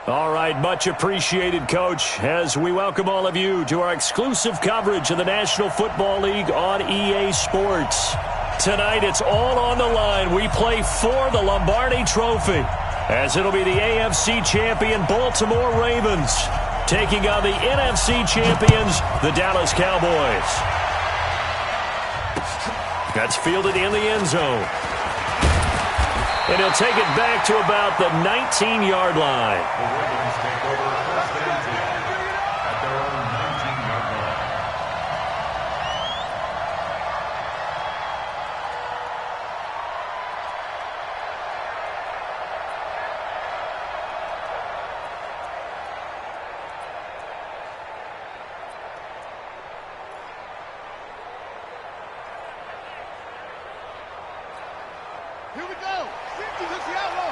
All right, much appreciated, Coach, as we welcome all of you to our exclusive coverage of the National Football League on EA Sports. Tonight, it's all on the line. We play for the Lombardi Trophy, as it'll be the AFC champion Baltimore Ravens taking on the NFC champions, the Dallas Cowboys. That's fielded in the end zone. And he'll take it back to about the 19-yard line. The Ravens take over first and 10 at their own 19-yard line. Here we go. Safety looks the outlaw.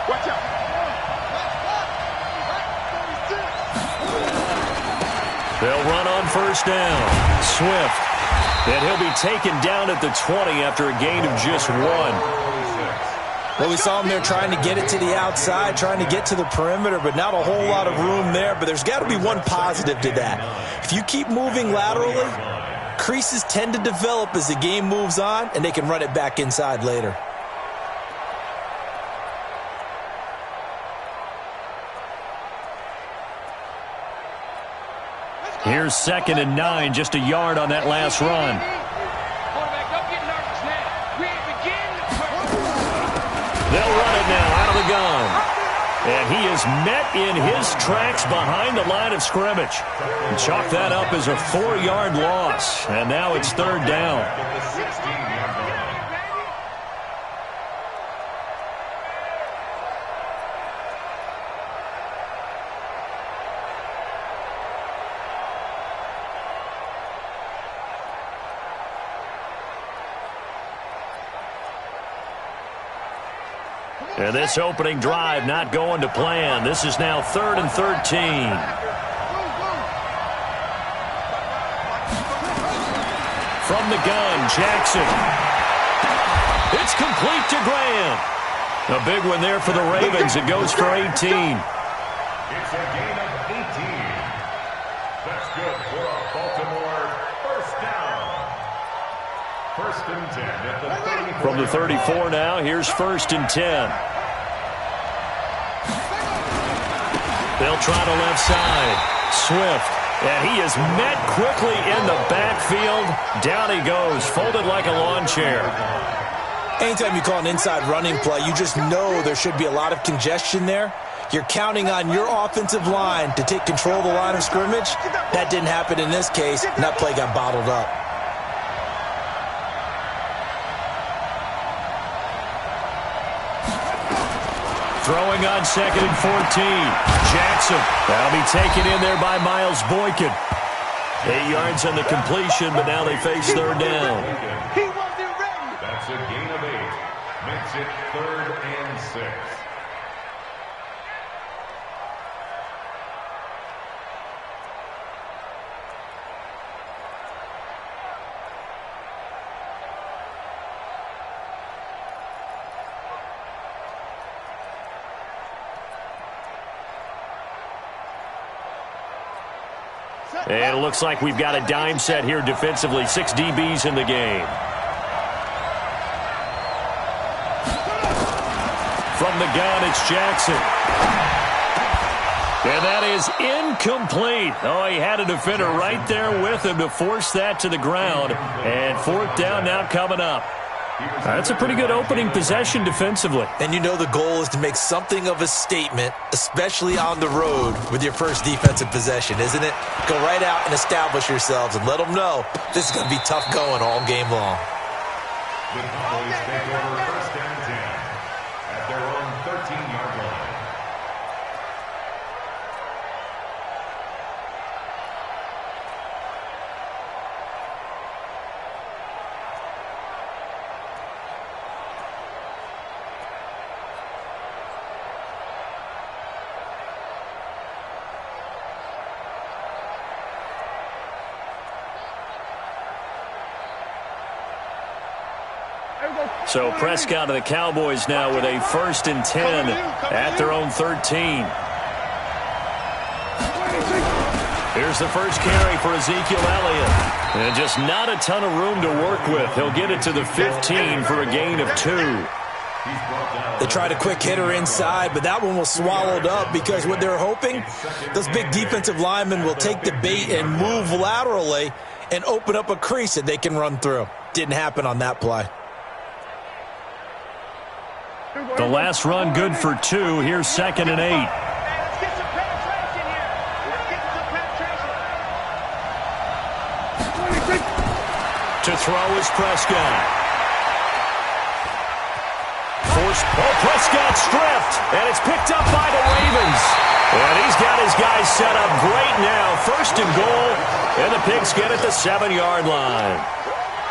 Watch out. They'll run on first down. Swift. And he'll be taken down at the 20 after a gain of just 1. Well, we saw him there trying to get it to the outside, trying to get to the perimeter, but not a whole lot of room there. But there's got to be one positive to that. If you keep moving laterally, creases tend to develop as the game moves on, and they can run it back inside later. Here's 2nd and 9, just a yard on that last run. They'll run it now out of the gun. And he is met in his tracks behind the line of scrimmage. And chalk that up as a 4-yard loss. And now it's 3rd down. And this opening drive not going to plan. This is now 3rd and 13. From the gun, Jackson. It's complete to Graham. A big one there for the Ravens. It goes for 18. It's a gain of 18. That's good for a Baltimore first down. 1st and 10 at the 34. From the 34 now, here's 1st and 10. They'll try to left side. Swift. And he is met quickly in the backfield. Down he goes, folded like a lawn chair. Anytime you call an inside running play, you just know there should be a lot of congestion there. You're counting on your offensive line to take control of the line of scrimmage. That didn't happen in this case, and that play got bottled up. Throwing on 2nd and 14. Jackson. That'll be taken in there by Miles Boykin. 8 yards on the completion, but now they face 3rd down. He wasn't ready. That's a gain of 8. Makes it 3rd and 6. And it looks like we've got a dime set here defensively. 6 DBs in the game. From the gun, it's Jackson. And that is incomplete. Oh, he had a defender right there with him to force that to the ground. And 4th down now coming up. That's a pretty good opening possession defensively. And you know the goal is to make something of a statement, especially on the road with your first defensive possession, isn't it? Go right out and establish yourselves and let them know this is going to be tough going all game long. The Cowboys take over 1st and 10 at their own 13-yard line. There we go. So Prescott and the Cowboys now with a 1st and 10 at their own 13. Here's the first carry for Ezekiel Elliott. And just not a ton of room to work with. He'll get it to the 15 for a gain of 2. They tried a quick hitter inside, but that one was swallowed up because what they're hoping, those big defensive linemen will take the bait and move laterally and open up a crease that they can run through. Didn't happen on that play. The last run good for 2. Here's 2nd and 8. To throw is Prescott. Prescott stripped, and it's picked up by the Ravens. And he's got his guys set up great now. 1st and goal, and the Pigs get at the 7-yard line.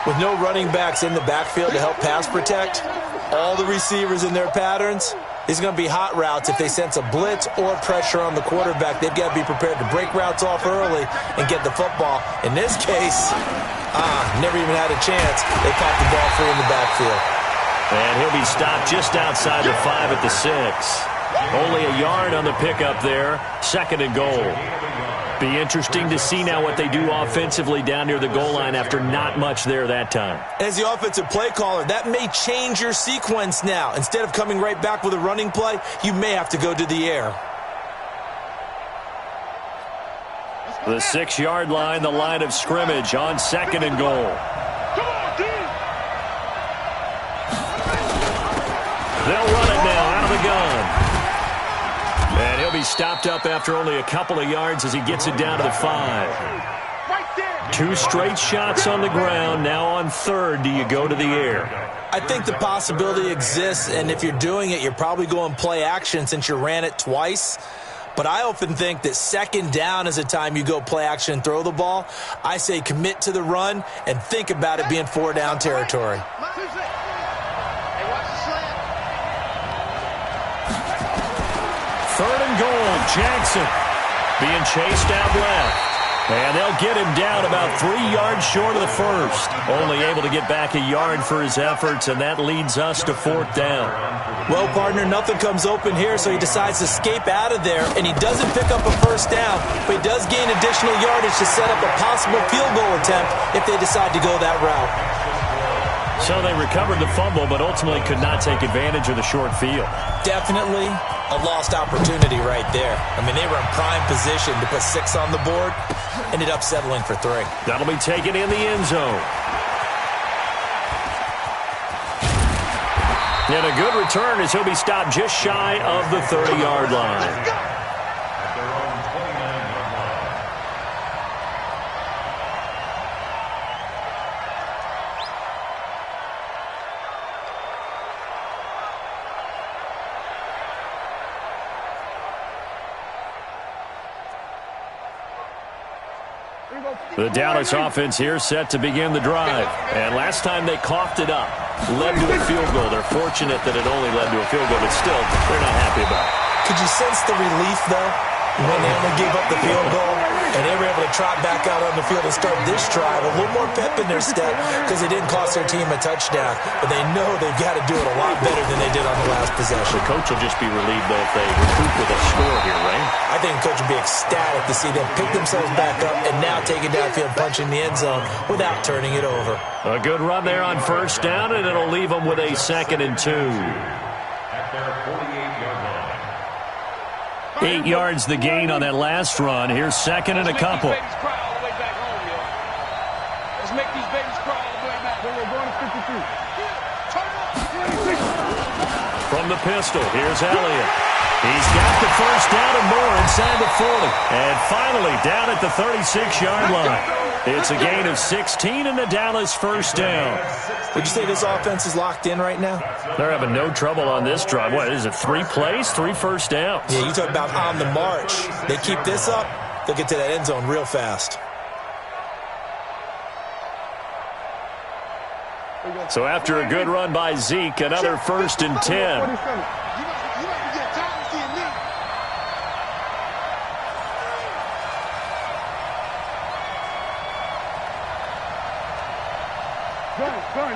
With no running backs in the backfield to help pass protect, all the receivers in their patterns, these are going to be hot routes. If they sense a blitz or pressure on the quarterback, they've got to be prepared to break routes off early and get the football. In this case, never even had a chance. They caught the ball free in the backfield. And he'll be stopped just outside the 5 at the 6. Only a yard on the pickup there. 2nd and goal. Be interesting to see now what they do offensively down near the goal line after not much there that time. As the offensive play caller, that may change your sequence now. Instead of coming right back with a running play, you may have to go to the air. The 6-yard line, the line of scrimmage on 2nd and goal. They'll run it now out of the gun. And he'll be stopped up after only a couple of yards as he gets it down to the 5. 2 straight shots on the ground. Now on 3rd, do you go to the air? I think the possibility exists, and if you're doing it, you're probably going play action since you ran it twice. But I often think that 2nd down is a time you go play action and throw the ball. I say commit to the run and think about it being 4-down territory. 3rd and goal, Jackson being chased out left. And they'll get him down about 3 yards short of the 1st. Only able to get back a yard for his efforts, and that leads us to 4th down. Well, partner, nothing comes open here, so he decides to escape out of there, and he doesn't pick up a 1st down, but he does gain additional yardage to set up a possible field goal attempt if they decide to go that route. So they recovered the fumble, but ultimately could not take advantage of the short field. Definitely a lost opportunity right there. I mean, they were in prime position to put 6 on the board, ended up settling for 3. That'll be taken in the end zone. And a good return as he'll be stopped just shy of the 30-yard line. The Dallas offense here set to begin the drive. And last time they coughed it up, led to a field goal. They're fortunate that it only led to a field goal, but still, they're not happy about it. Could you sense the relief, though, when they only gave up the field goal and they were able to trot back out on the field and start this drive? A little more pep in their step because it didn't cost their team a touchdown. But they know they've got to do it a lot better than they did on the last possession. The coach will just be relieved, though, if they recoup with a score here, right? I think the coach would be ecstatic to see them pick themselves back up and now take it downfield, punching the end zone without turning it over. A good run there on 1st down, and it'll leave them with a 2nd and 2. At their 48-yard line. 8 yards the gain on that last run. Here's 2nd and a couple. Let's make these babies cry all the way back. We're going to 52. From the pistol, here's Elliott. He's got the 1st down and more inside the 40. And finally down at the 36-yard line. It's a gain of 16 and the Dallas 1st down. Would you say this offense is locked in right now? They're having no trouble on this drive. What is it, 3 plays, 3 1st downs? Yeah, you talk about on the march. They keep this up, they'll get to that end zone real fast. So after a good run by Zeke, another 1st and 10.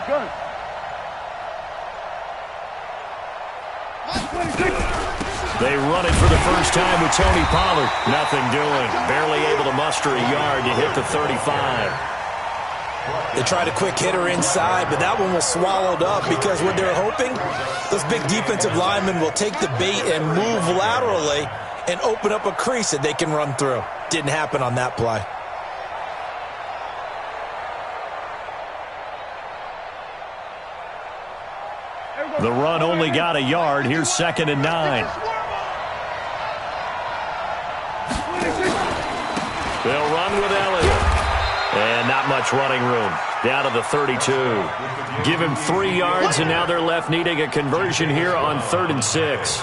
Gun. They run it for the first time with Tony Pollard. Nothing doing. Barely able to muster a yard to hit the 35. They tried a quick hitter inside, but that one was swallowed up because what they're hoping, those big defensive linemen will take the bait and move laterally and open up a crease that they can run through. Didn't happen on that play. The run only got a yard. Here's 2nd and 9. They'll run with Elliott. And not much running room. Down to the 32. Give him 3 yards, and now they're left needing a conversion here on 3rd and 6.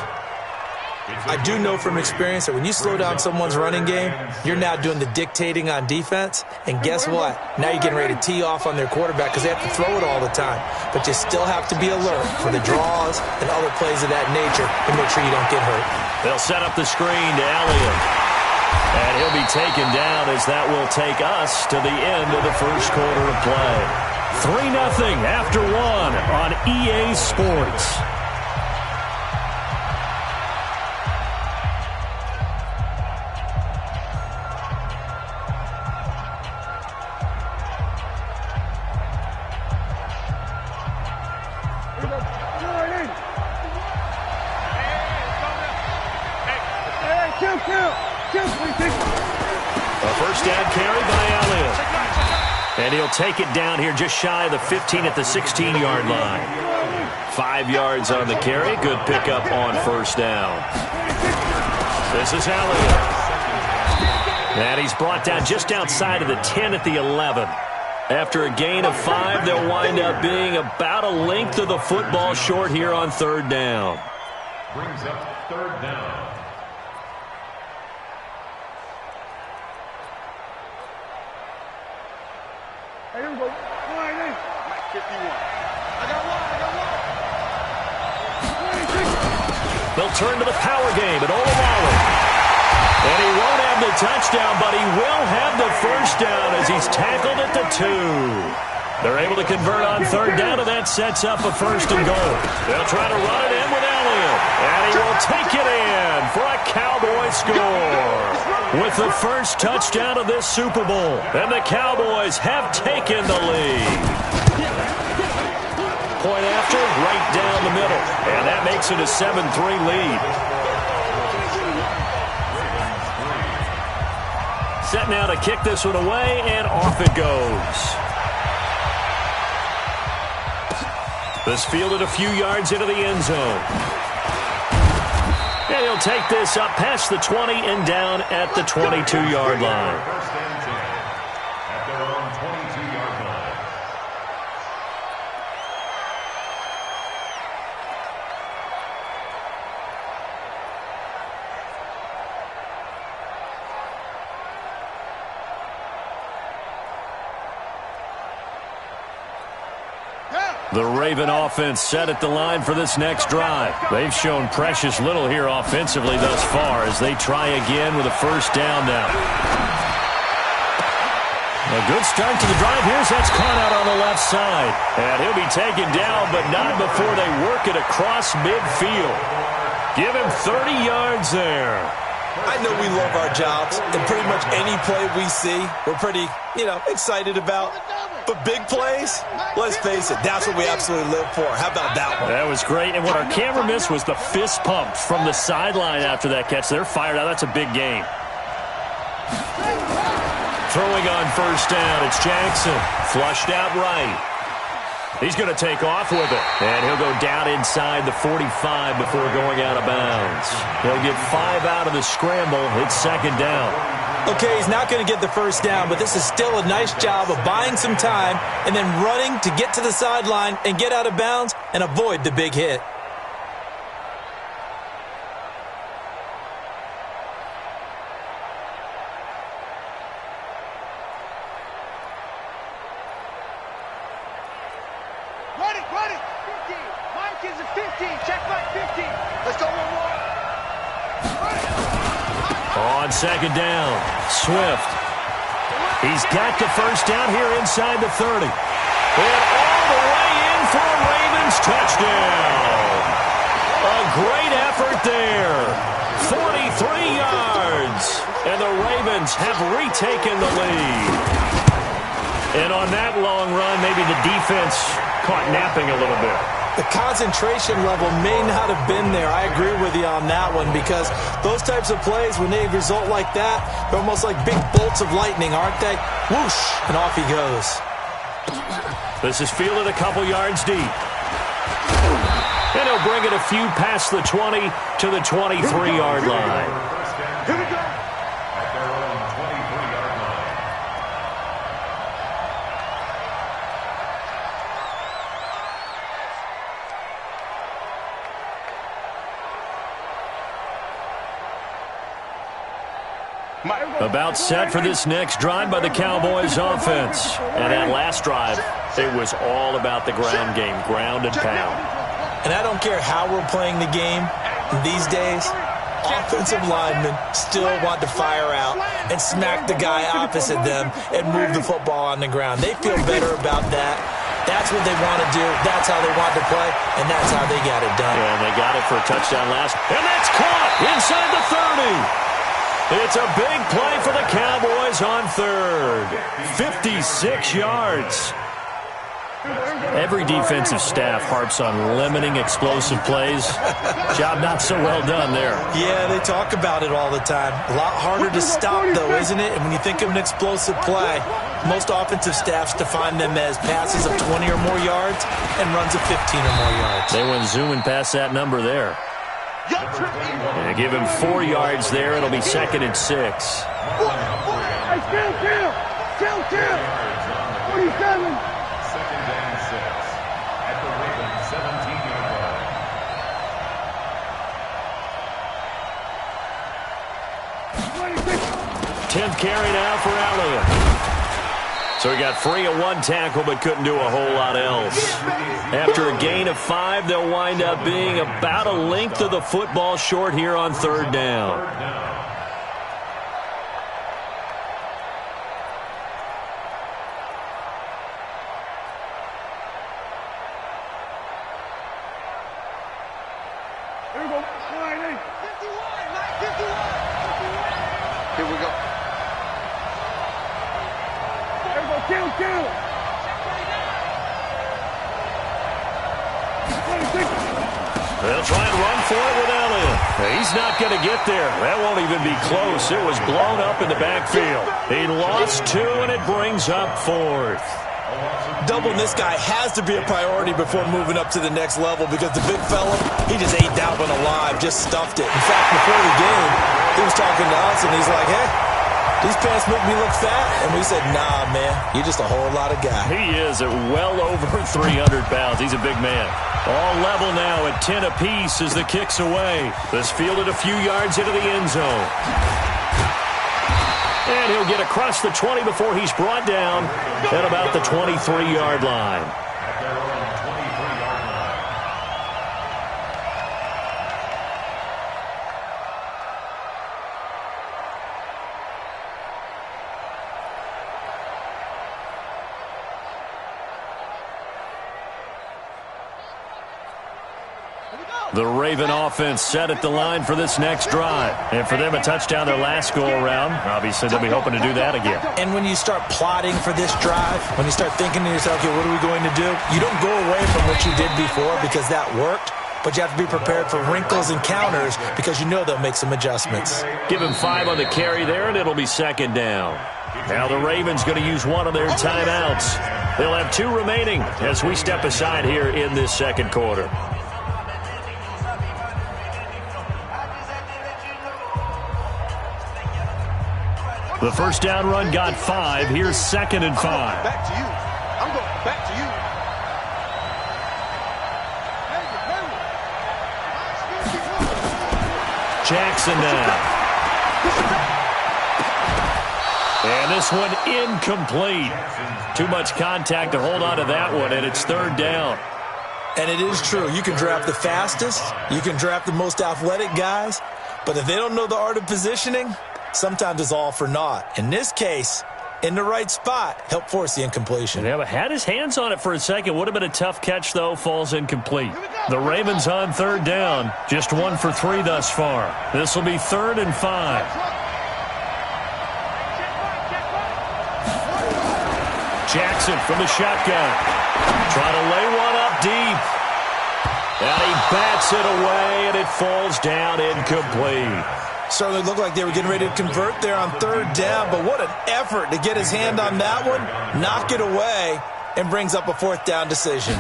I do know from experience that when you slow down someone's running game, you're now doing the dictating on defense. And guess what? Now you're getting ready to tee off on their quarterback because they have to throw it all the time. But you still have to be alert for the draws and other plays of that nature to make sure you don't get hurt. They'll set up the screen to Elliott. And he'll be taken down as that will take us to the end of the first quarter of play. 3-0 after 1 on EA Sports. A first down carry by Elliott. And he'll take it down here just shy of the 15 at the 16-yard line. 5 yards on the carry. Good pickup on first down. This is Elliott. And he's brought down just outside of the 10 at the 11. After a gain of 5, they'll wind up being about a length of the football short here on 3rd down. Brings up 3rd down. Hey, here we go. Line in. 51. I got one. They'll turn to the power game at Olawale. And he won't have the touchdown, but he will have the first down as he's tackled at the 2. They're able to convert on 3rd down, and that sets up a 1st and goal. They'll try to run it in with Elliott. And he will take it in for a Cowboy score. With the first touchdown of this Super Bowl. And the Cowboys have taken the lead. Point after, right down the middle. And that makes it a 7-3 lead. Set now to kick this one away, and off it goes. This fielded a few yards into the end zone. And he'll take this up past the 20 and down at the 22-yard line. First and 10 at their own 22-yard line. The Raven offense set at the line for this next drive. They've shown precious little here offensively thus far as they try again with a first down now. A good start to the drive. Here's that's caught out on the left side. And he'll be taken down, but not before they work it across midfield. Give him 30 yards there. I know we love our jobs, and pretty much any play we see, we're pretty, excited about. But big plays, let's face it, that's what we absolutely live for. How about that one? That was great. And what our camera missed was the fist pump from the sideline after that catch. They're fired out. That's a big game. Throwing on first down, it's Jackson. Flushed out right. He's going to take off with it. And he'll go down inside the 45 before going out of bounds. He'll get 5 out of the scramble. It's 2nd down. Okay, he's not going to get the first down, but this is still a nice job of buying some time and then running to get to the sideline and get out of bounds and avoid the big hit. Run it. 15. Mike is a 15. Check back 15. Let's go one more. On 2nd down, Swift. He's got the first down here inside the 30. And all the way in for a Ravens touchdown. A great effort there. 43 yards. And the Ravens have retaken the lead. And on that long run, maybe the defense caught napping a little bit. The concentration level may not have been there. I agree with you on that one, because those types of plays, when they result like that, they're almost like big bolts of lightning, aren't they? Whoosh, and off he goes. This is fielded a couple yards deep. And he'll bring it a few past the 20 to the 23-yard line. Here we go. At their own 23-yard line. About set for this next drive by the Cowboys offense. And that last drive, it was all about the ground game, ground and pound. And I don't care how we're playing the game these days, offensive linemen still want to fire out and smack the guy opposite them and move the football on the ground. They feel better about that. That's what they want to do. That's how they want to play, and that's how they got it done. Yeah, and they got it for a touchdown last. And that's caught inside the 30. It's a big play for the Cowboys on third. 56 yards. Every defensive staff harps on limiting explosive plays. Job not so well done there. Yeah, they talk about it all the time. A lot harder to stop, though, isn't it? And when you think of an explosive play, most offensive staffs define them as passes of 20 or more yards and runs of 15 or more yards. They went zooming past that number there. And give him 4 yards there. It'll be 2nd and 6. Hey, kill. 47. 2nd and 6. At the Ravens 17-yard line. 10th carry now for Elliott. So he got free of one tackle but couldn't do a whole lot else. After a gain of 5, they'll wind up being about a length of the football short here on third down. Here we go. 51. Here we go. Kill. They'll try and run for it with Elliott. He's not going to get there. That won't even be close. It was blown up in the backfield. He lost 2, and it brings up 4th. Doubling this guy has to be a priority before moving up to the next level, because the big fella, he just ate that one alive, just stuffed it. In fact, before the game, he was talking to us, and he's like, hey, these pants make me look fat. And we said, nah, man, you're just a whole lot of guy. He is at well over 300 pounds. He's a big man. All level now at 10 apiece as the kick's away. This fielded a few yards into the end zone. And he'll get across the 20 before he's brought down at about the 23-yard line. At their own 23-yard line. The Raven offense set at the line for this next drive. And for them, a touchdown their last go-around. Obviously, they'll be hoping to do that again. And when you start plotting for this drive, when you start thinking to yourself, okay, what are we going to do? You don't go away from what you did before because that worked, but you have to be prepared for wrinkles and counters because you know they'll make some adjustments. Give him 5 on the carry there, and it'll be 2nd down. Now the Ravens going to use one of their timeouts. They'll have 2 remaining as we step aside here in this second quarter. The first down run got 5. Here's 2nd and 5. Back to you. I'm going back to you. Jackson now. And this one incomplete. Too much contact to hold on to that one, and it's 3rd down. And it is true. You can draft the fastest. You can draft the most athletic guys. But if they don't know the art of positioning, sometimes it's all for naught. In this case, in the right spot, help force the incompletion. Yeah, but had his hands on it for a second. Would have been a tough catch, though. Falls incomplete. The Ravens on third down. Just 1 for 3 thus far. This will be 3rd and 5. Jackson from the shotgun. Trying to lay one up deep. And he bats it away, and it falls down incomplete. Certainly looked like they were getting ready to convert there on third down, but what an effort to get his hand on that one, knock it away, and brings up a 4th down decision.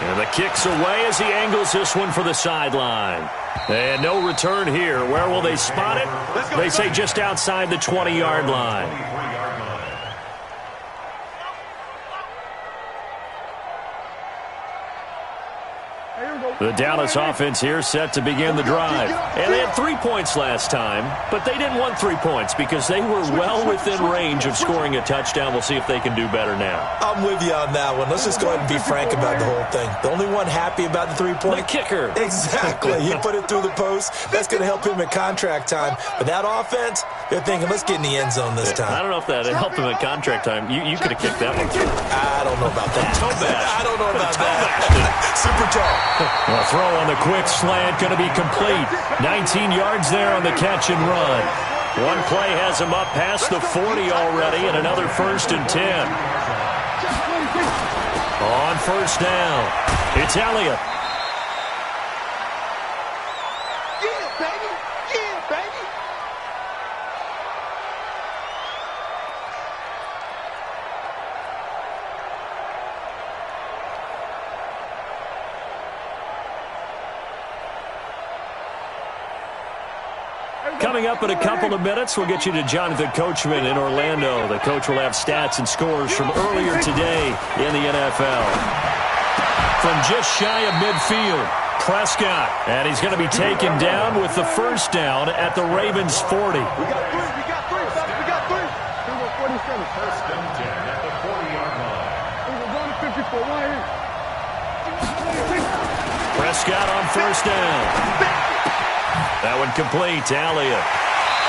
And the kick's away as he angles this one for the sideline. And no return here. Where will they spot it? They say just outside the 20-yard line. The Dallas offense here set to begin the drive. And they had 3 points last time, but they didn't want 3 points because they were well within range of scoring a touchdown. We'll see if they can do better now. I'm with you on that one. Let's just go ahead and be frank about the whole thing. The only one happy about the 3-point? The kicker. Exactly. He put it through the post. That's going to help him at contract time. But that offense, they're thinking, let's get in the end zone this time. I don't know if that helped him at contract time. You could have kicked that one. I don't know about that. I don't know about that. Super tall. A throw on the quick slant, going to be complete. 19 yards there on the catch and run. One play has him up past the 40 already, and another 1st and 10. On 1st down, it's Elliott. Yeah, baby. Yeah, baby. Coming up in a couple of minutes, we'll get you to Jonathan Coachman in Orlando. The coach will have stats and scores from earlier today in the NFL. From just shy of midfield, Prescott. And he's going to be taken down with the 1st down at the Ravens 40. We got 3. We got 3, fellas. We got 3. 1st and 10 at the 40-yard line. Prescott on 1st down. That one complete to Elliott.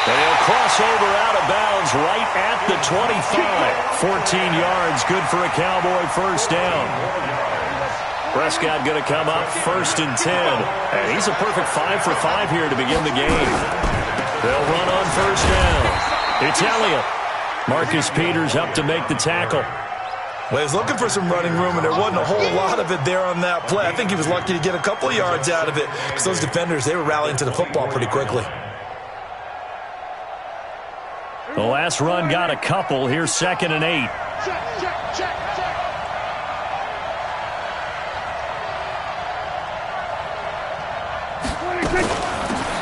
And he'll cross over out of bounds right at the 25. 14 yards, good for a Cowboy 1st down. Prescott going to come up 1st and 10. And he's a perfect 5 for 5 here to begin the game. They'll run on 1st down. It's Elliott. Marcus Peters up to make the tackle. Well, he's looking for some running room, and there wasn't a whole lot of it there on that play. I think he was lucky to get a couple of yards out of it because those defenders, they were rallying to the football pretty quickly. The last run got a couple. Here's 2nd and 8. Check.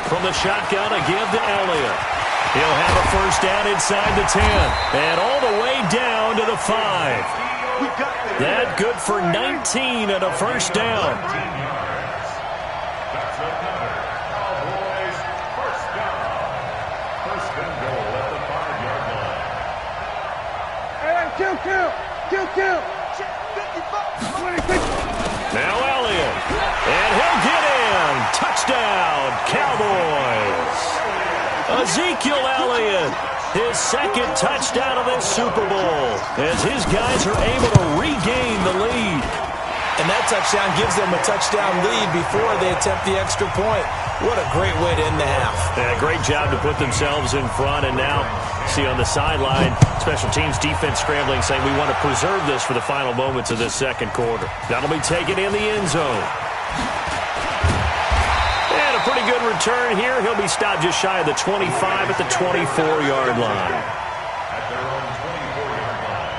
From the shotgun, a give to Elliott. He'll have a 1st down inside the 10. And all the way down to the 5. That good for 19 and a 1st down. That's another Cowboys 1st down. 1st and goal at the 5-yard line. Kill. Now Elliott. And he'll get in. Touchdown, Cowboys. Ezekiel Elliott. His 2nd touchdown of this Super Bowl as his guys are able to regain the lead. And that touchdown gives them a touchdown lead before they attempt the extra point. What a great way to end the half. Yeah, great job to put themselves in front. And now, see on the sideline, special teams defense scrambling, saying we want to preserve this for the final moments of this 2nd quarter. That'll be taken in the end zone. Pretty good return here. He'll be stopped just shy of the 25 at the 24-yard line. At their own 24-yard line.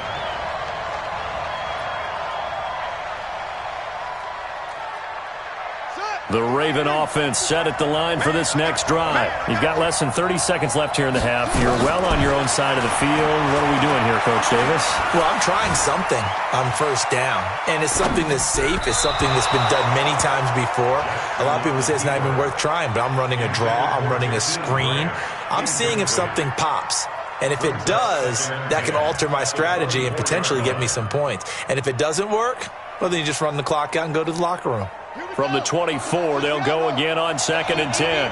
The Raven offense set at the line for this next drive. You've got less than 30 seconds left here in the half. You're well on your own side of the field. What are we doing here, Coach Davis? Well, I'm trying something on 1st down, and it's something that's safe. It's something that's been done many times before. A lot of people say it's not even worth trying, but I'm running a draw. I'm running a screen. I'm seeing if something pops. And if it does, that can alter my strategy and potentially get me some points. And if it doesn't work, well, then you just run the clock out and go to the locker room. From the 24, they'll go again on 2nd and 10.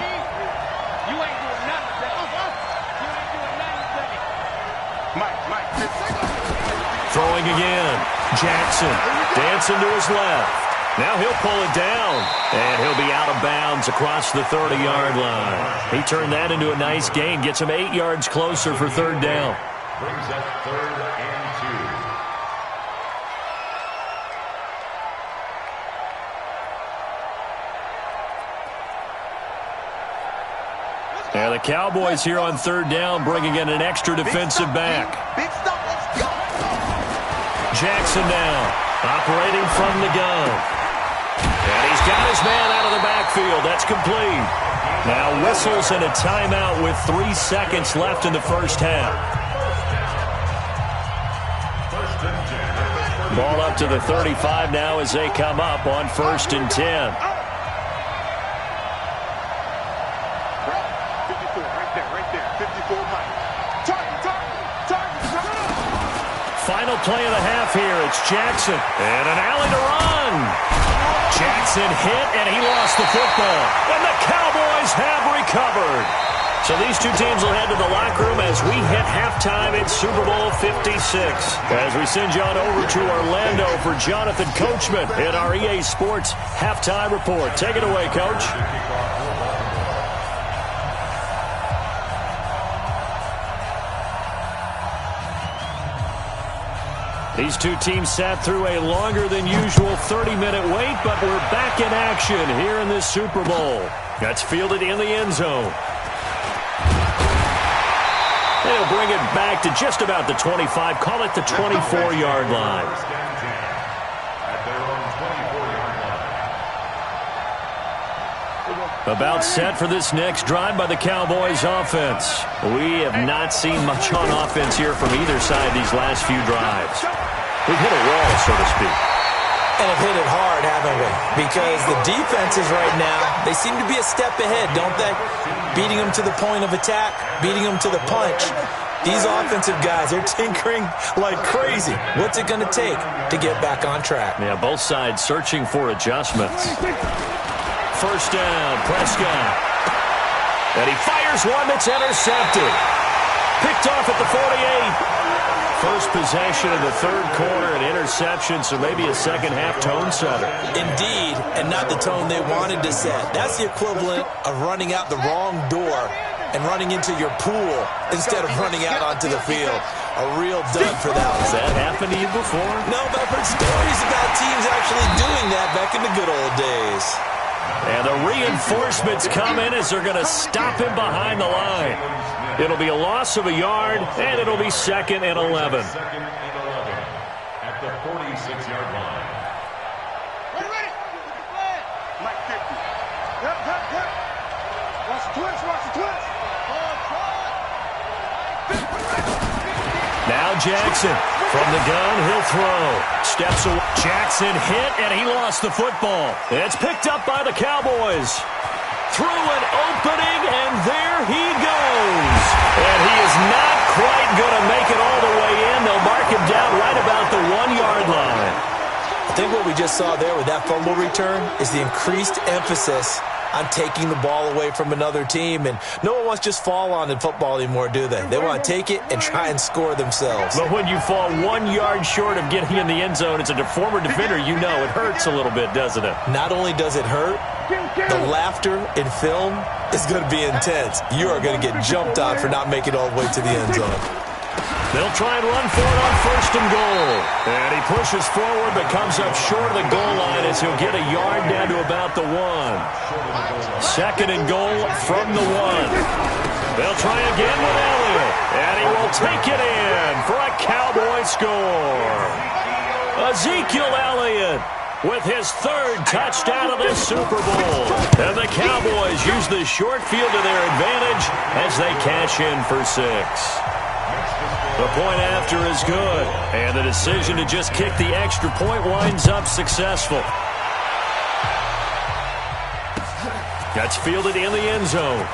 Throwing again. Jackson dancing to his left. Now he'll pull it down, and he'll be out of bounds across the 30-yard line. He turned that into a nice gain, gets him 8 yards closer for third down. Brings up 3rd and 2. And the Cowboys here on third down, bringing in an extra defensive back. Big stop, let's go. Jackson now, operating from the gun. And he's got his man out of the backfield. That's complete. Now whistles and a timeout with 3 seconds left in the first half. Ball up to the 35 now as they come up on 1st and 10. Final play of the half here. It's Jackson. And an alley to run. Jackson hit, and he lost the football. And the Cowboys have recovered. So these two teams will head to the locker room as we hit halftime in Super Bowl 56. As we send you on over to Orlando for Jonathan Coachman in our EA Sports Halftime Report. Take it away, Coach. These two teams sat through a longer than usual 30-minute wait, but we're back in action here in this Super Bowl. That's fielded in the end zone. They'll bring it back to just about the 25, call it the 24-yard line. About set for this next drive by the Cowboys offense. We have not seen much on offense here from either side these last few drives. We've hit a wall, so to speak. And have hit it hard, haven't we? Because the defenses right now, they seem to be a step ahead, don't they? Beating them to the point of attack, beating them to the punch. These offensive guys, they're tinkering like crazy. What's it going to take to get back on track? Yeah, both sides searching for adjustments. First down, Prescott. And he fires one that's intercepted. Picked off at the 48. First possession of the third quarter, an interception, so maybe a second-half tone setter. Indeed, and not the tone they wanted to set. That's the equivalent of running out the wrong door and running into your pool instead of running out onto the field. A real dud for that one. Has that happened to you before? No, but I've heard stories about teams actually doing that back in the good old days. And the reinforcements come in as they're going to stop him behind the line. It'll be a loss of a yard, and it'll be 2nd and 11. 2nd and 11 at the 46-yard line. Ready. Mike 50. Yep. Watch the twist. Now Jackson from the gun, he'll throw. Steps away. Jackson hit, and he lost the football. It's picked up by the Cowboys. Through an opening, and there he goes. And he is not quite going to make it all the way in. They'll mark him down right about the 1-yard line. I think what we just saw there with that fumble return is the increased emphasis on taking the ball away from another team. And no one wants to just fall on in football anymore, do they? They want to take it and try and score themselves. But when you fall 1 yard short of getting in the end zone, as a former defender, you know it hurts a little bit, doesn't it? Not only does it hurt, the laughter in film is going to be intense. You are going to get jumped on for not making it all the way to the end zone. They'll try and run for it on 1st and goal. And he pushes forward but comes up short of the goal line as he'll get a yard down to about the 1. 2nd and goal from the 1. They'll try again with Elliott. And he will take it in for a Cowboy score. Ezekiel Elliott with his 3rd touchdown of this Super Bowl. And the Cowboys use the short field to their advantage as they cash in for 6. The point after is good, and the decision to just kick the extra point winds up successful. That's fielded in the end zone.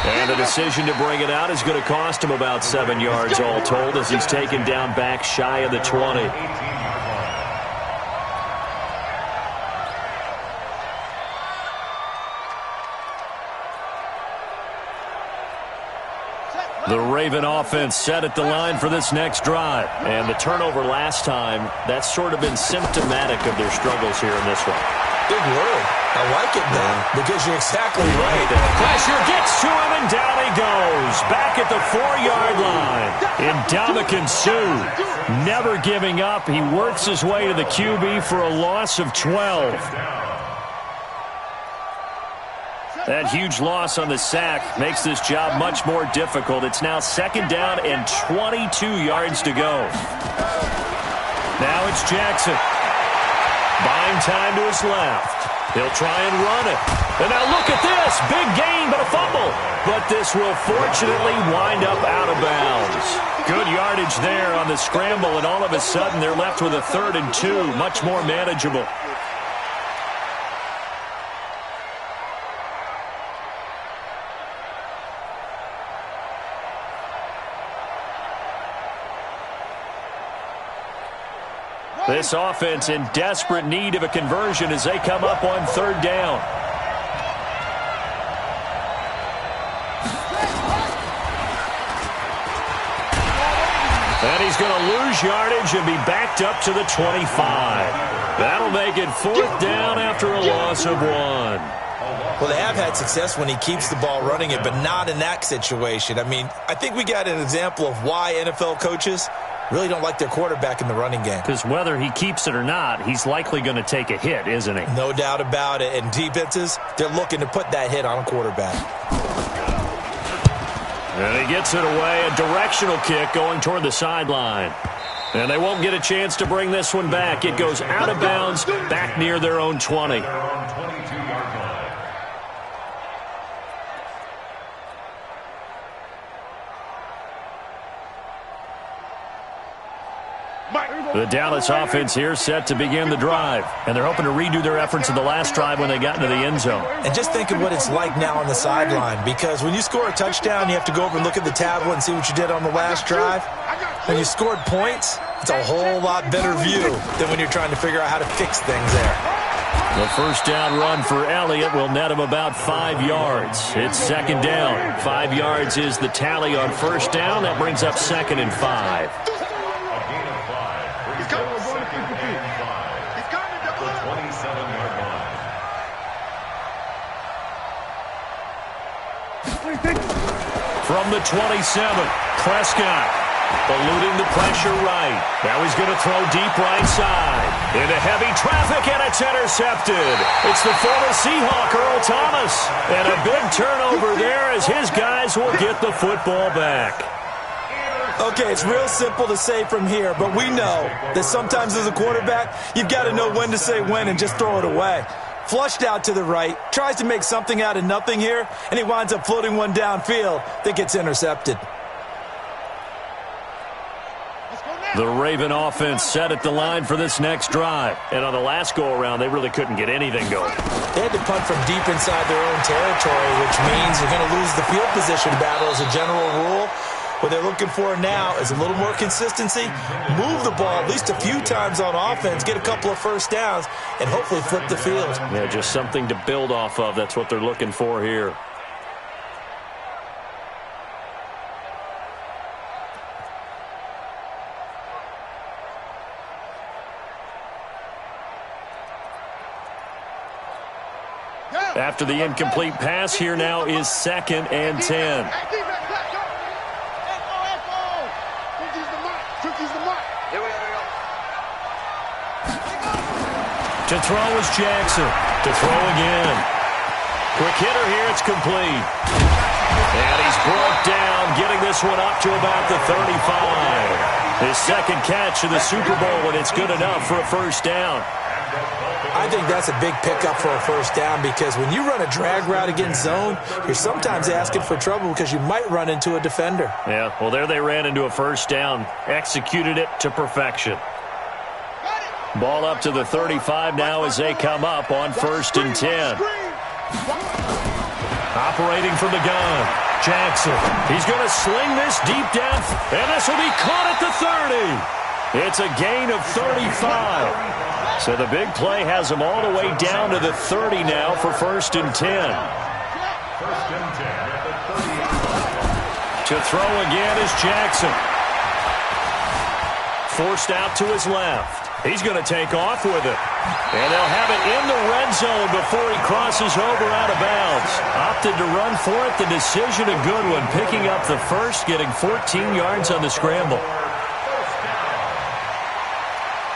And the decision to bring it out is going to cost him about 7 yards all told as he's taken down back shy of the 20. The Raven offense set at the line for this next drive. And the turnover last time, that's sort of been symptomatic of their struggles here in this one. Big word. I like it now because you're exactly right. Pressure gets to him, and down he goes. Back at the 4-yard line. Ndamukong Suh, never giving up. He works his way to the QB for a loss of 12. That huge loss on the sack makes this job much more difficult. It's now 2nd down and 22 yards to go. Now it's Jackson. Buying time to his left. He'll try and run it. And now look at this. Big gain, but a fumble. But this will fortunately wind up out of bounds. Good yardage there on the scramble, and all of a sudden they're left with a 3rd and 2. Much more manageable. This offense in desperate need of a conversion as they come up on 3rd down. And he's going to lose yardage and be backed up to the 25. That'll make it 4th down after a loss of 1. Well, they have had success when he keeps the ball running it, but not in that situation. I mean, I think we got an example of why NFL coaches really don't like their quarterback in the running game. Because whether he keeps it or not, he's likely going to take a hit, isn't he? No doubt about it. And defenses, they're looking to put that hit on a quarterback. And he gets it away. A directional kick going toward the sideline. And they won't get a chance to bring this one back. It goes out of bounds back near their own 20. The Dallas offense here set to begin the drive. And they're hoping to redo their efforts in the last drive when they got into the end zone. And just think of what it's like now on the sideline. Because when you score a touchdown, you have to go over and look at the tablet and see what you did on the last drive. When you scored points, it's a whole lot better view than when you're trying to figure out how to fix things there. The first down run for Elliott will net him about 5 yards. It's 2nd down. 5 yards is the tally on 1st down. That brings up 2nd and 5. From the 27, Prescott eluding the pressure right. Now he's going to throw deep right side. Into heavy traffic, and it's intercepted. It's the former Seahawk, Earl Thomas. And a big turnover there as his guys will get the football back. Okay, it's real simple to say from here, but we know that sometimes as a quarterback, you've got to know when to say when and just throw it away. Flushed out to the right, tries to make something out of nothing here, and he winds up floating one downfield that gets intercepted. The Raven offense set at the line for this next drive. And on the last go-around, they really couldn't get anything going. They had to punt from deep inside their own territory, which means you're going to lose the field position battle as a general rule. What they're looking for now is a little more consistency, move the ball at least a few times on offense, get a couple of first downs, and hopefully flip the field. Yeah, just something to build off of. That's what they're looking for here. After the incomplete pass, here now is 2nd and 10. To throw is Jackson. To throw again. Quick hitter here. It's complete. And he's brought down, getting this one up to about the 35. His 2nd catch in the Super Bowl, and it's good enough for a first down. I think that's a big pickup for a first down because when you run a drag route against zone, you're sometimes asking for trouble because you might run into a defender. Yeah, well, there they ran into a first down. Executed it to perfection. Ball up to the 35 now as they come up on 1st and 10. Operating from the gun, Jackson. He's going to sling this deep down, and this will be caught at the 30. It's a gain of 35. So the big play has him all the way down to the 30 now for 1st and 10. 1st and 10 at the 30. To throw again is Jackson. Forced out to his left. He's going to take off with it. And they'll have it in the red zone before he crosses over out of bounds. Opted to run for it. The decision a good one. Picking up the first, getting 14 yards on the scramble.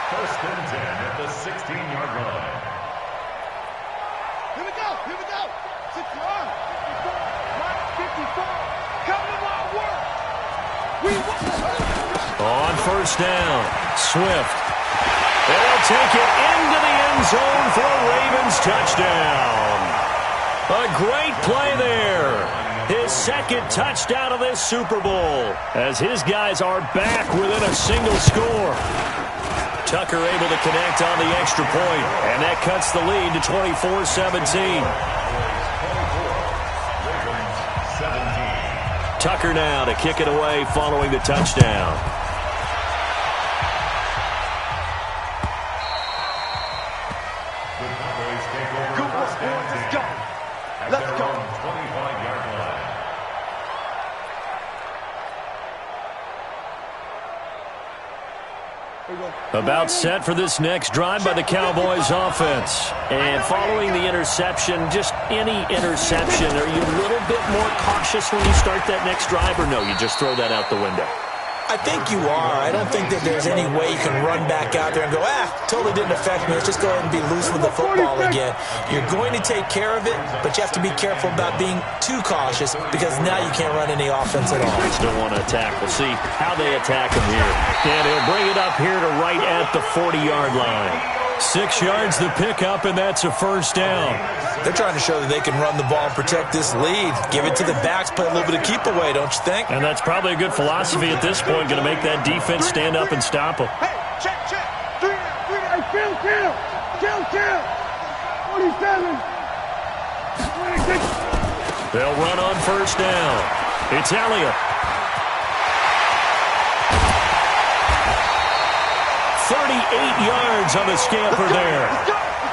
First and 10 at the 16-yard line. Here we go. Here we go. 60 yards. 54. Come to my work. We On first down, Swift. And they'll take it into the end zone for a Ravens touchdown. A great play there. His second touchdown of this Super Bowl as his guys are back within a single score. Tucker able to connect on the extra point, and that cuts the lead to 24-17. Tucker now to kick it away following the touchdown. Let's go. About set for this next drive by the Cowboys offense. And following the interception, just any interception, are you a little bit more cautious when you start that next drive, or no, you just throw that out the window? I think you are. I don't think that there's any way you can run back out there and go, totally didn't affect me. Let's just go ahead and be loose with the football again. You're going to take care of it, but you have to be careful about being too cautious because now you can't run any offense at all. Still want to attack. We'll see how they attack him here. And he'll bring it up here to right at the 40-yard line. 6 yards the pickup, and that's a first down. They're trying to show that they can run the ball and protect this lead. Give it to the backs, play a little bit of keep away, don't you think? And that's probably a good philosophy at this point, going to make that defense stand up and stop them. Hey, check. 3 down. Kill. 47. 26. They'll run on first down. It's Elliott. 38 yards on the scamper there.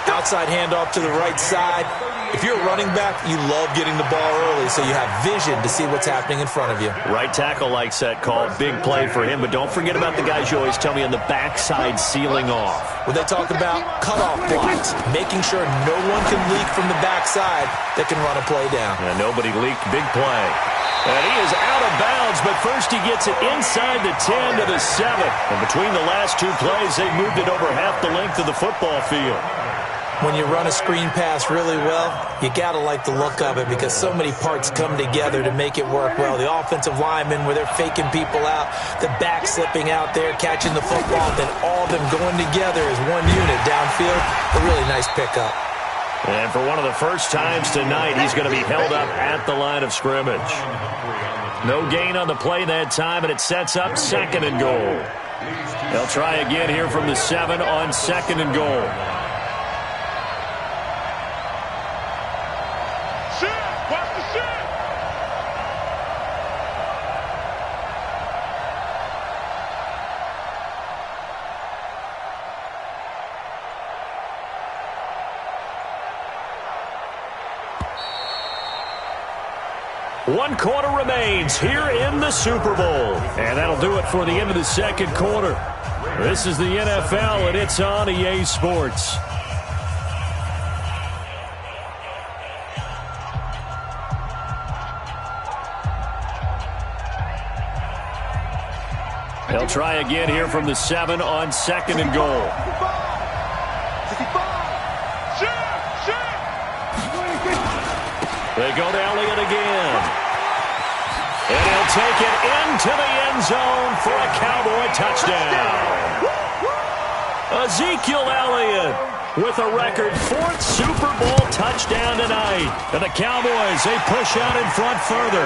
Outside handoff to the right side. If you're a running back, you love getting the ball early so you have vision to see what's happening in front of you. Right tackle likes that call. Big play for him, but don't forget about the guys you always tell me on the backside sealing off. When they talk about cutoff blocks, making sure no one can leak from the backside that can run a play down. And nobody leaked. Big play. And he is out of bounds, but first he gets it inside the 10 to the 7. And between the last two plays, they moved it over half the length of the football field. When you run a screen pass really well, you got to like the look of it because so many parts come together to make it work well. The offensive linemen, where they're faking people out, the back slipping out there, catching the football, then all of them going together as one unit downfield. A really nice pickup. And for one of the first times tonight, he's going to be held up at the line of scrimmage. No gain on the play that time, and it sets up 2nd and goal. They'll try again here from the 7 on 2nd and goal. One quarter remains here in the Super Bowl. And that'll do it for the end of the second quarter. This is the NFL, and it's on EA Sports. They'll try again here from the 7 on 2nd and goal. They go to Elliott again. And he'll take it into the end zone for a Cowboy touchdown. Ezekiel Elliott with a record 4th Super Bowl touchdown tonight. And the Cowboys, they push out in front further.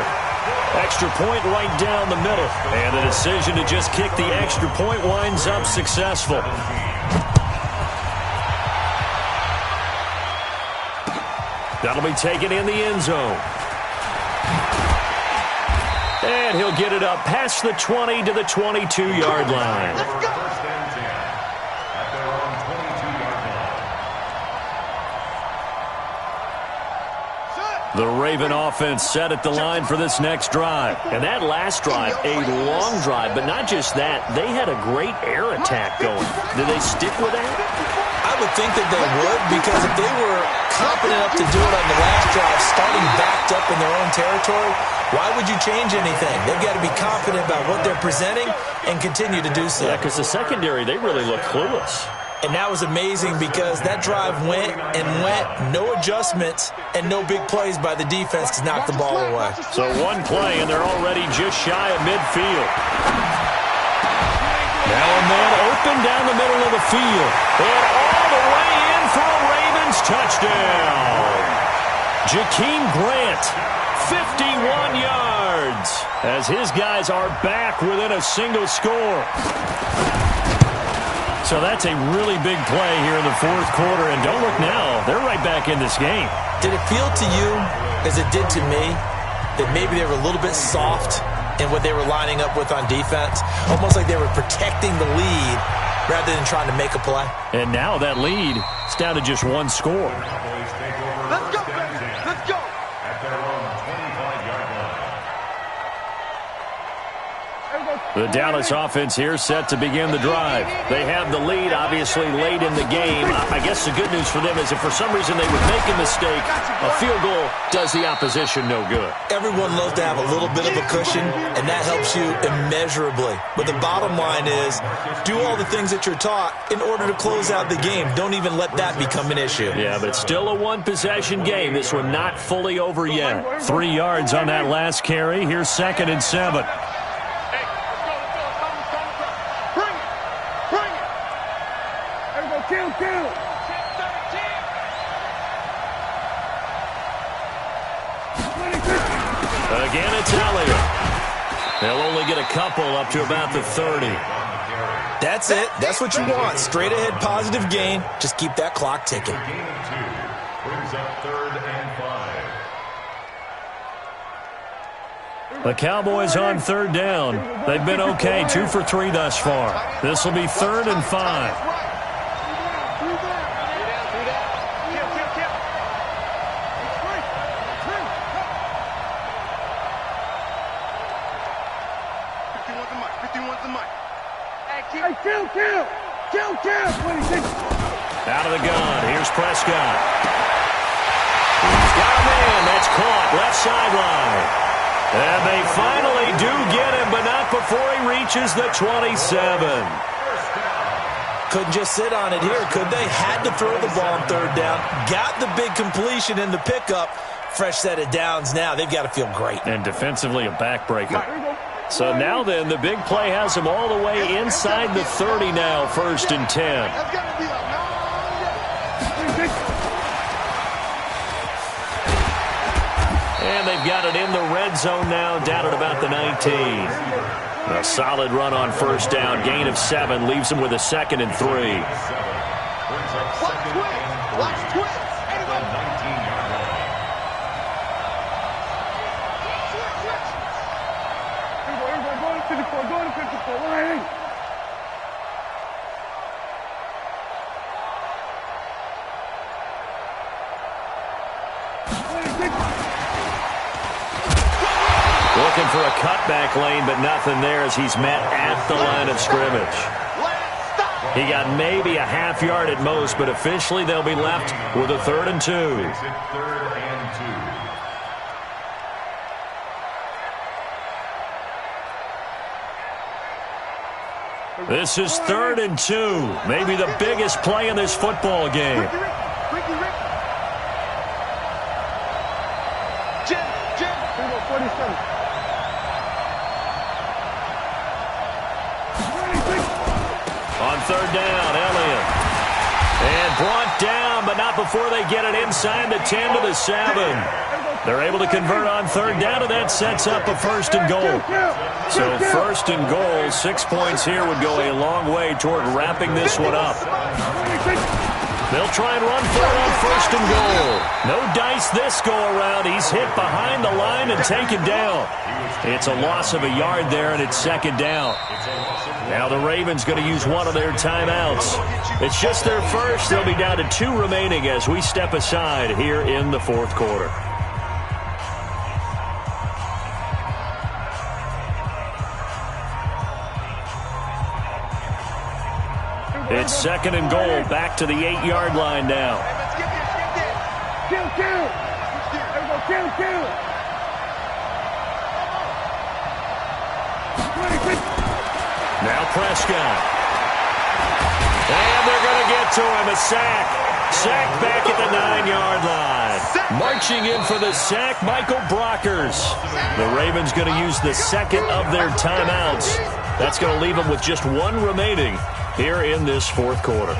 Extra point right down the middle. And the decision to just kick the extra point winds up successful. That'll be taken in the end zone. And he'll get it up past the 20 to the 22-yard line. Let's go. First and 10 at their own 22-yard line. Set. The Raven offense set at the line for this next drive. And that last drive, a long drive, but not just that. They had a great air attack going. Did they stick with that? I would think that they would, because if they were confident enough to do it on the last drive, starting backed up in their own territory, why would you change anything? They've got to be confident about what they're presenting and continue to do so. Yeah, because the secondary, they really look clueless. And that was amazing because that drive went and went, no adjustments and no big plays by the defense to knock the ball away. So one play, and they're already just shy of midfield. Now a man open down the middle of the field. And all the way in for a Ravens touchdown. Jakeem Grant, 51 yards, as his guys are back within a single score. So that's a really big play here in the fourth quarter. And don't look now, they're right back in this game. Did it feel to you, as it did to me, that maybe they were a little bit soft in what they were lining up with on defense? Almost like they were protecting the lead rather than trying to make a play. And now that lead is down to just one score. Let's go, baby. Let's go. At their own 25-yard line. The Dallas offense here set to begin the drive. They have the lead, obviously, late in the game. I guess the good news for them is if for some reason they would make a mistake, a field goal does the opposition no good. Everyone loves to have a little bit of a cushion, and that helps you immeasurably. But the bottom line is, do all the things that you're taught in order to close out the game. Don't even let that become an issue. Yeah, but it's still a one-possession game. This one not fully over yet. 3 yards on that last carry. Here's 2nd and 7. Again, it's Elliott. They'll only get a couple up to about the 30. That's it. That's what you want. Straight ahead positive gain. Just keep that clock ticking. Gain of 2 brings up 3rd and 5. The Cowboys on 3rd down. They've been okay, 2 for 3 thus far. This will be 3rd and 5. Out of the gun. Here's Prescott. He's got a man. That's caught. Left sideline. And they finally do get him, but not before he reaches the 27. Couldn't just sit on it here, could they? Had to throw the ball on 3rd down. Got the big completion in the pickup. Fresh set of downs now. They've got to feel great. And defensively a backbreaker. So now then, the big play has him all the way inside the 30 now, 1st and 10. And they've got it in the red zone now, down at about the 19. A solid run on 1st down, gain of 7, leaves them with a 2nd and 3. Watch twist. Looking for a cutback lane, but nothing there as he's met at the line of scrimmage. He got maybe a half yard at most, but officially they'll be left with a 3rd and 2. Makes it 3rd and 2. This is 3rd and 2. Maybe the biggest play in this football game. On 3rd down, Elliott. And brought down, but not before they get it inside the 10 to the 7. They're able to convert on 3rd down, and that sets up a 1st and goal. So 1st and goal, 6 points here would go a long way toward wrapping this one up. They'll try and run for it on 1st and goal. No dice this go-around. He's hit behind the line and taken down. It's a loss of a yard there, and it's 2nd down. Now the Ravens going to use one of their timeouts. It's just their first. They'll be down to 2 remaining as we step aside here in the 4th quarter. It's 2nd and goal, back to the 8-yard line now. Let's get this. Kill. There we go, kill. Now Prescott. And they're going to get to him, a sack. Sack back at the 9-yard line. Marching in for the sack, Michael Brockers. The Ravens going to use the second of their timeouts. That's going to leave them with just one remaining here in this fourth quarter.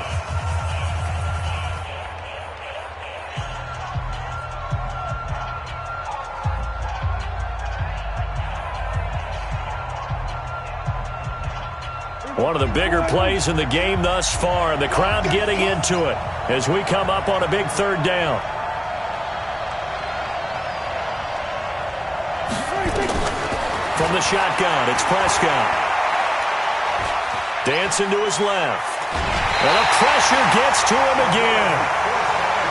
One of the bigger plays in the game thus far, and the crowd getting into it as we come up on a big 3rd down. From the shotgun, it's Prescott. Dancing to his left. And the pressure gets to him again.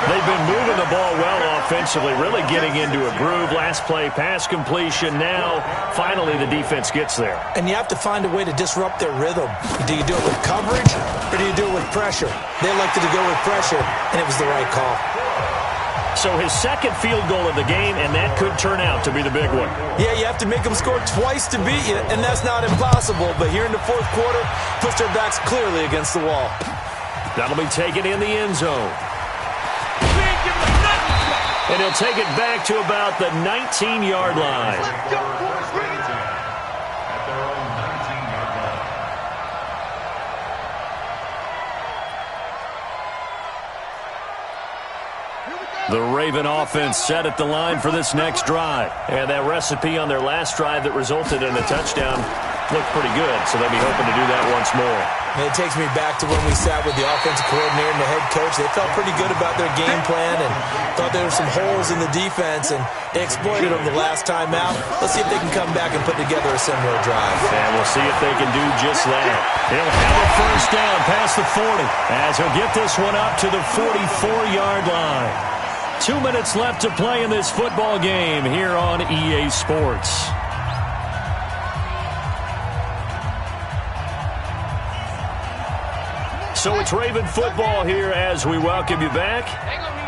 They've been moving the ball well offensively, really getting into a groove. Last play, pass completion. Now, finally, the defense gets there. And you have to find a way to disrupt their rhythm. Do you do it with coverage, or do you do it with pressure? They elected to go with pressure, and it was the right call. So his 2nd field goal of the game, and that could turn out to be the big one. Yeah, you have to make them score twice to beat you, and that's not impossible. But here in the fourth quarter, puts their backs clearly against the wall. That'll be taken in the end zone. And he'll take it back to about the 19-yard line. At their own 19-yard line. The Raven offense set at the line for this next drive. And that recipe on their last drive that resulted in a touchdown looked pretty good, so they'll be hoping to do that once more. And it takes me back to when we sat with the offensive coordinator and the head coach. They felt pretty good about their game plan and thought there were some holes in the defense, and they exploited them the last time out. Let's see if they can come back and put together a similar drive. And we'll see if they can do just that. He'll have a first down past the 40 as he'll get this one up to the 44-yard line. 2 minutes left to play in this football game here on EA Sports. So it's Raven football here as we welcome you back.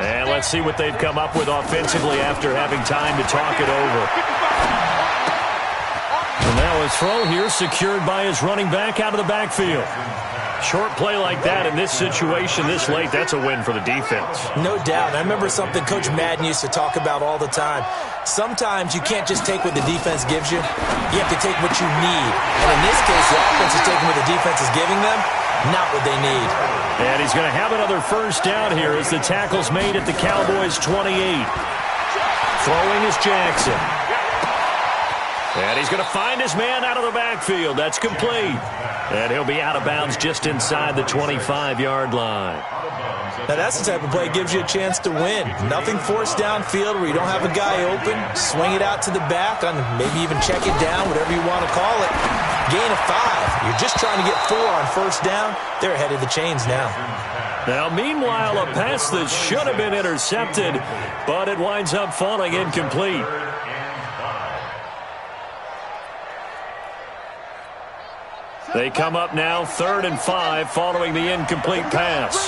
And let's see what they've come up with offensively after having time to talk it over. And now his throw here secured by his running back out of the backfield. Short play like that in this situation this late, that's a win for the defense. No doubt. I remember something Coach Madden used to talk about all the time. Sometimes you can't just take what the defense gives you. You have to take what you need. And in this case, the offense is taking what the defense is giving them, not what they need. And he's going to have another first down here as the tackle's made at the Cowboys' 28. Throwing is Jackson. And he's going to find his man out of the backfield. That's complete. And he'll be out of bounds just inside the 25-yard line. Now that's the type of play that gives you a chance to win. Nothing forced downfield where you don't have a guy open. Swing it out to the back, on maybe even check it down, whatever you want to call it. Gain of 5. You're just trying to get 4 on first down. They're ahead of the chains now. Now, meanwhile, a pass that should have been intercepted, but it winds up falling incomplete. They come up now 3rd and 5 following the incomplete pass.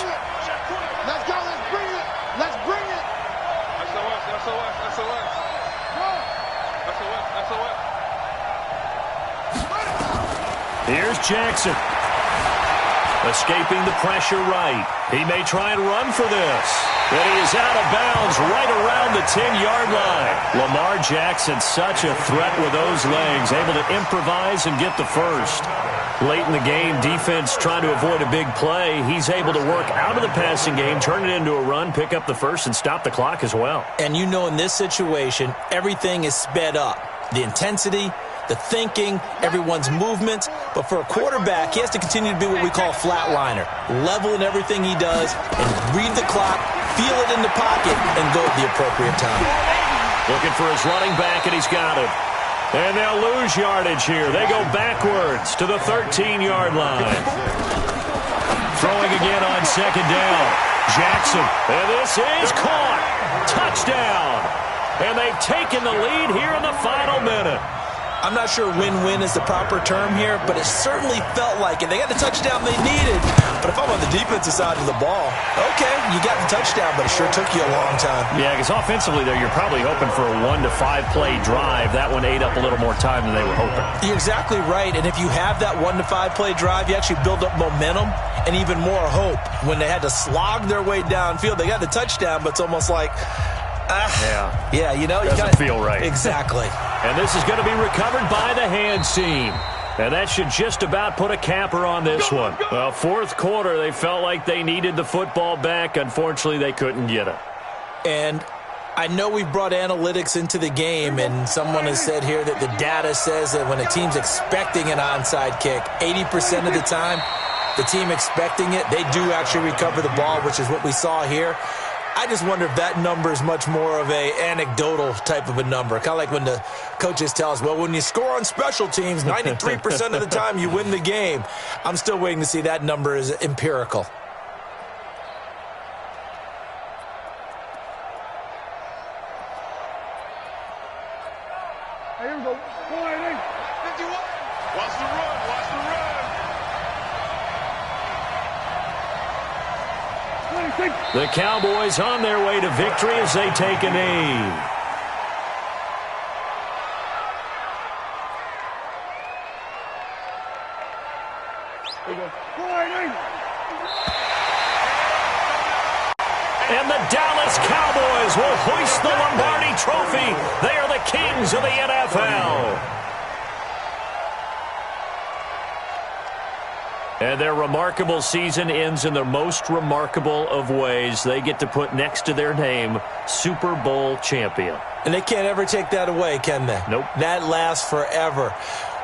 Let's go, let's bring it. Let's bring it. Here's Jackson. Escaping the pressure right. He may try and run for this. But he is out of bounds right around the 10-yard line. Lamar Jackson, such a threat with those legs, able to improvise and get the first. Late in the game, defense trying to avoid a big play. He's able to work out of the passing game, turn it into a run, pick up the first, and stop the clock as well. And you know in this situation, everything is sped up. The intensity, the thinking, everyone's movement. But for a quarterback, he has to continue to be what we call a flatliner. Level in everything he does and read the clock, feel it in the pocket, and go at the appropriate time. Looking for his running back, and he's got it. And they'll lose yardage here. They go backwards to the 13-yard line. Throwing again on 2nd down. Jackson. And this is caught. Touchdown. And they've taken the lead here in the final minute. I'm not sure win-win is the proper term here, but it certainly felt like it. They got the touchdown they needed, but if I'm on the defensive side of the ball, okay, you got the touchdown, but it sure took you a long time. Yeah, because offensively there, you're probably hoping for a 1 to 5 play drive. That one ate up a little more time than they were hoping. You're exactly right, and if you have that 1 to 5 play drive, you actually build up momentum and even more hope. When they had to slog their way downfield, they got the touchdown, but it's almost like, yeah, you know, doesn't feel right. Exactly. And this is going to be recovered by the hands team. And that should just about put a capper on this one. Well, fourth quarter, they felt like they needed the football back. Unfortunately, they couldn't get it. And I know we've brought analytics into the game, and someone has said here that the data says that when a team's expecting an onside kick, 80% of the time, the team expecting it, they do actually recover the ball, which is what we saw here. I just wonder if that number is much more of a anecdotal type of a number. Kind of like when the coaches tell us, well, when you score on special teams, 93% of the time you win the game. I'm still waiting to see that number is empirical. Here we go. 488. 51. Watch the run. Watch the run. 26. The Cowboys on their way to victory as they take a knee. Here we go. 488. And the Dallas Cowboys will hoist the Lombardi Trophy. They are the kings of the NFL. And their remarkable season ends in the most remarkable of ways. They get to put next to their name, Super Bowl champion. And they can't ever take that away, can they? Nope. That lasts forever.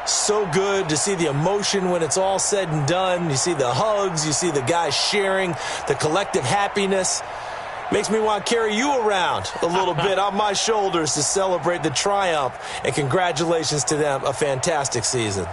So good to see the emotion when it's all said and done. You see the hugs. You see the guys sharing, the collective happiness. Makes me want to carry you around a little bit on my shoulders to celebrate the triumph. And congratulations to them. A fantastic season.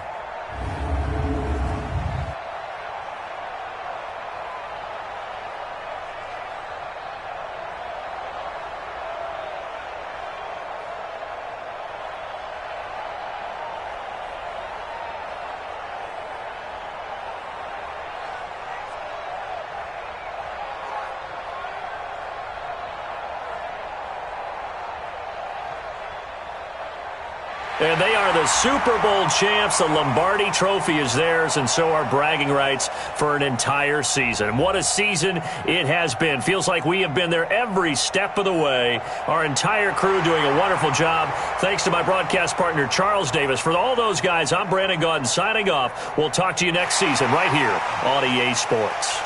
And they are the Super Bowl champs. The Lombardi Trophy is theirs, and so are bragging rights for an entire season. What a season it has been. Feels like we have been there every step of the way. Our entire crew doing a wonderful job. Thanks to my broadcast partner, Charles Davis. For all those guys, I'm Brandon Gaudin signing off. We'll talk to you next season right here on EA Sports.